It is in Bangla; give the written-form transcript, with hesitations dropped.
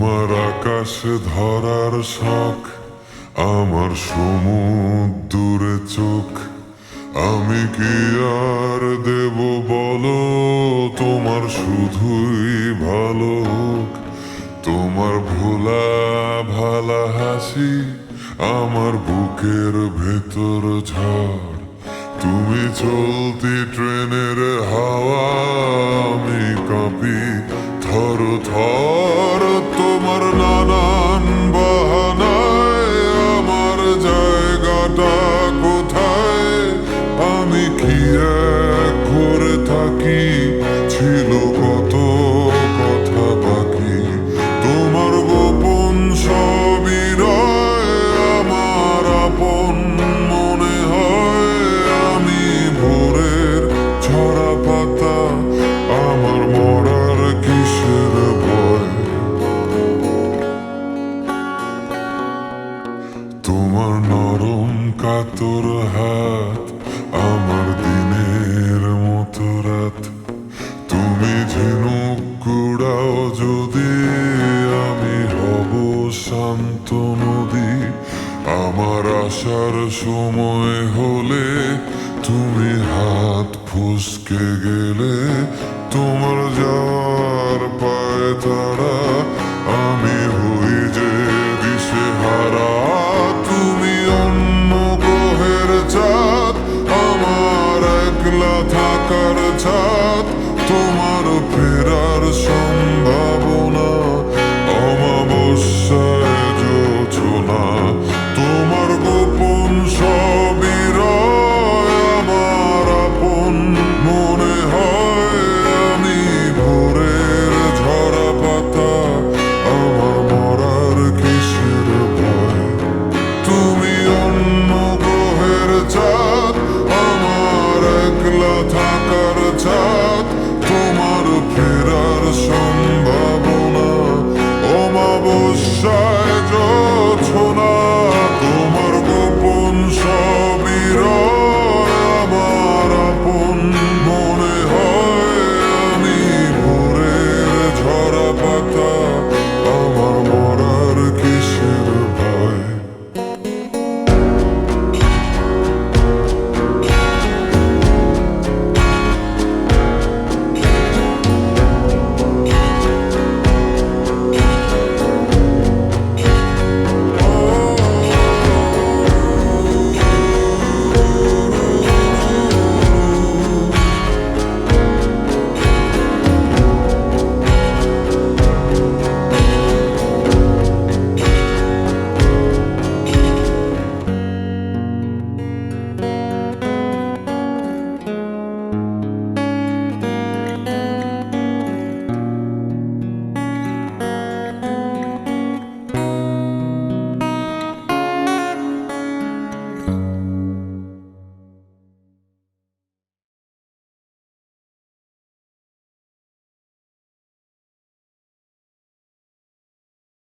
তোমার আকাশে ধরার শখ, আমার সমুদ্রে চোখ। আমি কি আর দেব বলো, তোমার শুধুই ভালো হোক। তোমার ভোলা ভালা হাসি আমার বুকের ভেতর ঝড়। তুমি চলতি ট্রেনের হাওয়া, আমি কাঁপি থর থর। তোমার নানান বাহানায় আমার জায়গাটা কোথায়? আমি কি এক করে থাকি, ছিল কত কথা বাকি। তোমার গোপন সবই রয় আমার আপন মনে হয়। আমি ভোরের ঝরা পাতা, আমার মরার কিসের ভয়? তোমার নরম কাতর হাত আমার দিনের মতো রাত। তুমি ঝিনুক কুড়াও যদি, আমি হব শান্ত নদী। আমার আসার সময় হলে তুমি হাত ফসকে গেলে। তোমার যাওয়ার পায়ে তারা, আমি হই যে দিশেহারা। তুমি অন্য গ্রহের চাঁদ, আমার একলা থাকার ছাদ। তোমার ফেরার সম্ভাবনা অমাবস্যায় জোছনা। তোমার গোপন সবই রয় আমার আপন মনে হয়। আমি ভোরের ঝরা পাতা, আমার মরার কিসের ভয়? তুমি অন্য গ্রহের চাঁদ, আমার একলা থাকার ছাদ। তোমার ফেরার সম্ভাবনা অমাবস্যায় জোছনা। তোমার গোপন সবই রয় আমার আপন মনে হয়। আমি ভোরের ঝরা পাতা, আমার মরার কিসের ভয়?